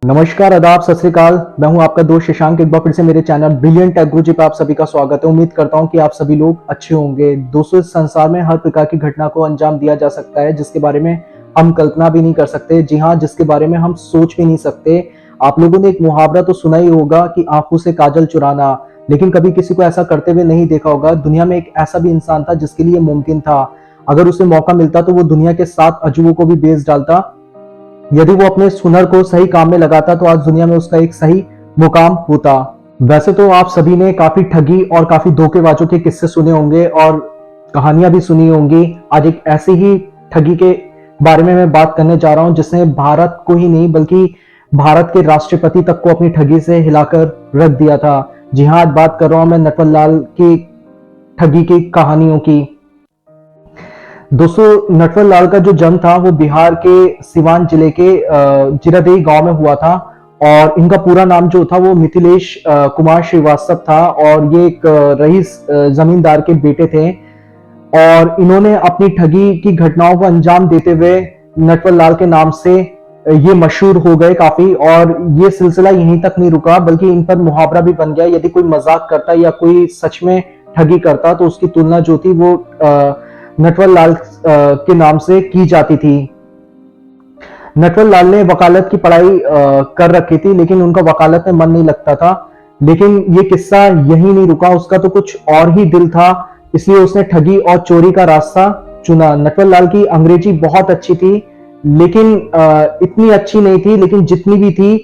नमस्कार, आदाब, सत श्री अकाल। मैं हूं आपका दोस्त शशांक। एक बार फिर से मेरे चैनल ब्रिलियंट टेक गुरुजी पे आप सभी का स्वागत है। उम्मीद करता हूं कि आप सभी लोग अच्छे होंगे। दोस्तों, इस संसार में हर प्रकार की घटना को अंजाम दिया जा सकता है जिसके बारे में हम कल्पना भी नहीं कर सकते। जी हाँ, जिसके बारे में हम सोच भी नहीं सकते। आप लोगों ने एक मुहावरा तो सुना ही होगा कि आंखों से काजल चुराना, लेकिन कभी किसी को ऐसा करते हुए नहीं देखा होगा। दुनिया में एक ऐसा भी इंसान था जिसके लिए मुमकिन था। अगर उसे मौका मिलता तो वो दुनिया के 7 अजूबों को भी बेच डालता। यदि वो अपने इस हुनर को सही काम में लगाता तो आज दुनिया में उसका एक सही मुकाम होता। वैसे तो आप सभी ने काफी ठगी और काफी धोखेबाजों के किस्से सुने होंगे और कहानियां भी सुनी होंगी। आज एक ऐसी ही ठगी के बारे में मैं बात करने जा रहा हूं जिसने भारत को ही नहीं बल्कि भारत के राष्ट्रपति तक को अपनी ठगी से हिलाकर रख दिया था। जी हाँ, आज बात कर रहा हूं मैं नटवर लाल की ठगी की कहानियों की। दोस्तों, नटवर लाल का जो जन्म था वो बिहार के सिवान जिले के जीरादेई गांव में हुआ था और इनका पूरा नाम जो था वो मिथिलेश कुमार श्रीवास्तव था और ये एक रईस जमींदार के बेटे थे। और इन्होंने अपनी ठगी की घटनाओं को अंजाम देते हुए नटवर लाल के नाम से ये मशहूर हो गए काफी। और ये सिलसिला यहीं तक नहीं रुका बल्कि इन पर मुहावरा भी बन गया। यदि कोई मजाक करता या कोई सच में ठगी करता तो उसकी तुलना जो थी वो नटवर लाल के नाम से की जाती थी। नटवर लाल ने वकालत की पढ़ाई कर रखी थी लेकिन उनका वकालत में मन नहीं लगता था। लेकिन ये किस्सा यही नहीं रुका, उसका तो कुछ और ही दिल था, इसलिए उसने ठगी और चोरी का रास्ता चुना। नटवर लाल की अंग्रेजी बहुत अच्छी थी लेकिन इतनी अच्छी नहीं थी, लेकिन जितनी भी थी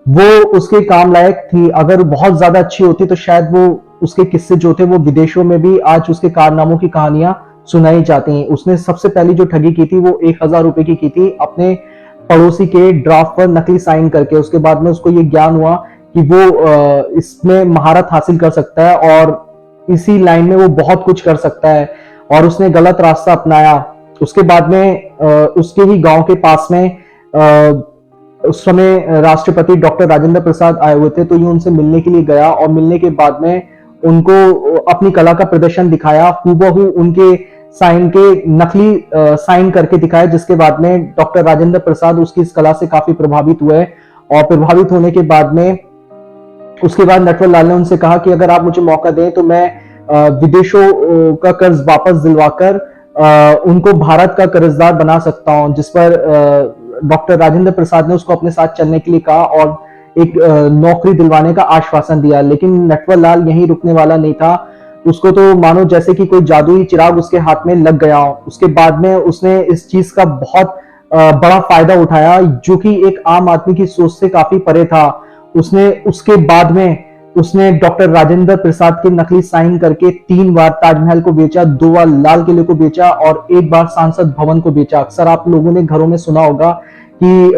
वो उसके काम लायक थी। अगर बहुत ज्यादा अच्छी होती तो शायद वो उसके किस्से जो थे वो विदेशों में भी आज उसके कारनामों की कहानियां सुनाई जाती हैं। उसने सबसे पहली जो ठगी की थी वो 1000 रुपए की थी अपने पड़ोसी के ड्राफ्ट पर नकली साइन करके। उसके बाद में उसको ये ज्ञान हुआ कि वो इसमें महारत हासिल कर सकता है और इसी लाइन में वो बहुत कुछ कर सकता है और उसने गलत रास्ता अपनाया। उसके बाद में उसके ही गांव के पास में उस समय राष्ट्रपति डॉक्टर राजेंद्र प्रसाद आए हुए थे तो ये उनसे मिलने के लिए गया और मिलने के बाद में उनको अपनी कला का प्रदर्शन दिखाया। हूबहू उनके साइन के नकली साइन करके दिखाया, जिसके बाद में डॉक्टर राजेंद्र प्रसाद उसकी इस कला से काफी प्रभावित हुए और प्रभावित होने के बाद में उसके बाद नटवर लाल ने उनसे कहा कि अगर आप मुझे मौका दें तो मैं विदेशों का कर्ज वापस दिलवाकर उनको भारत का कर्जदार बना सकता हूं। जिस पर डॉक्टर राजेंद्र प्रसाद ने उसको अपने साथ चलने के लिए कहा और एक नौकरी दिलवाने का आश्वासन दिया। लेकिन नटवर लाल यहीं रुकने वाला नहीं था। उसको तो मानो जैसे कि कोई जादुई चिराग उसके हाथ में लग गया हो। उसके बाद में उसने इस चीज का बहुत बड़ा फायदा उठाया जो कि एक आम आदमी की सोच से काफी परे था। उसने उसके बाद में उसने डॉक्टर राजेंद्र प्रसाद के नकली साइन करके 3 बार ताजमहल को बेचा, 2 बार लाल किले को बेचा और 1 बार संसद भवन को बेचा। अक्सर आप लोगों ने घरों में सुना होगा कि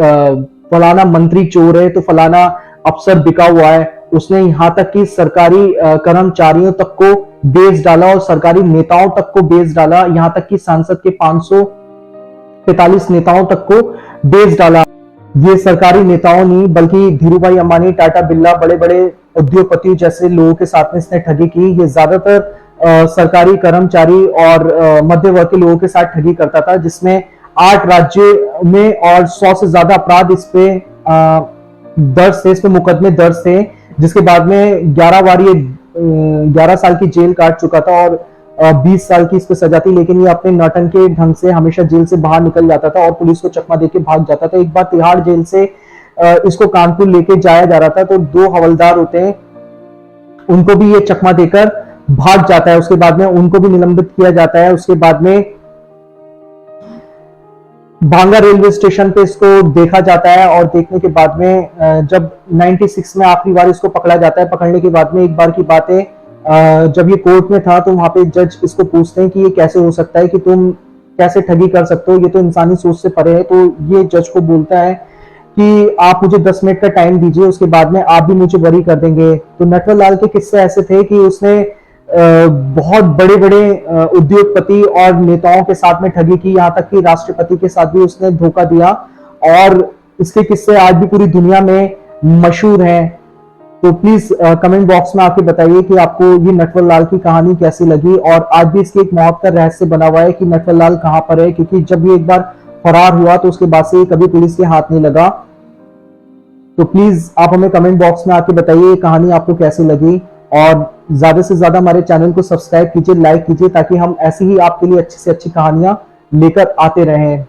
फलाना मंत्री चोर है तो फलाना अफसर बिका हुआ है। उसने यहां तक कि सरकारी कर्मचारियों तक को बेच डाला और सरकारी नेताओं तक को बेच डाला, यहां तक कि सांसद के 545 नेताओं तक को बेच डाला। ये सरकारी नेताओं नहीं बल्कि धीरूभाई अंबानी, टाटा, बिरला, बड़े बड़े उद्योगपति जैसे लोगों के साथ में इसने ठगी की। ये ज्यादातर सरकारी कर्मचारी और मध्य वर्ग के लोगों के साथ ठगी करता था, जिसमें 8 राज्य में और 100 से ज्यादा अपराध इस पे दर्ज थे, इस पे मुकदमे दर्ज थे। जिसके बाद में 11 बार ये 11 साल की जेल काट चुका था और 20 साल की इस पे सजा थी। लेकिन ये अपने नाटन के ढंग से हमेशा जेल से बाहर निकल जाता था और पुलिस को चकमा देके भाग जाता था। एक बार तिहाड़ जेल से इसको कानपुर लेके जाया जा रहा था तो 2 हवलदार होते हैं, उनको भी ये चकमा देकर भाग जाता है। उसके बाद में उनको भी निलंबित किया जाता है। उसके बाद में भांगा रेलवे स्टेशन पे इसको देखा जाता है और देखने के बाद में जब 96 में आखिरी बार इसको पकड़ा जाता है, पकड़ने के बाद में एक बार की बात है जब ये कोर्ट में था तो वहां पे जज इसको पूछते हैं कि ये कैसे हो सकता है कि तुम कैसे ठगी कर सकते हो, ये तो इंसानी सोच से परे है। तो ये जज को बोलता है कि आप मुझे 10 मिनट का टाइम दीजिए, उसके बाद में आप भी मुझे बरी कर देंगे। तो नटवर लाल के किस्से ऐसे थे कि उसने बहुत बड़े बड़े उद्योगपति और नेताओं के साथ में ठगी की, यहाँ तक कि राष्ट्रपति के साथ भी उसने धोखा दिया और इसके किस्से आज भी पूरी दुनिया में मशहूर हैं। तो प्लीज कमेंट बॉक्स में आके बताइए कि आपको ये नटवर लाल की कहानी कैसी लगी और आज भी इसकी एक मौत का रहस्य बना हुआ है कि नटवर लाल कहां पर है, क्योंकि जब ये एक बार फरार हुआ तो उसके बाद से कभी पुलिस के हाथ नहीं लगा। तो प्लीज आप हमें कमेंट बॉक्स में आके बताइए ये कहानी आपको कैसी लगी, और ज्यादा से ज्यादा हमारे चैनल को सब्सक्राइब कीजिए, लाइक कीजिए, ताकि हम ऐसी ही आपके लिए अच्छी से अच्छी कहानियां लेकर आते रहें।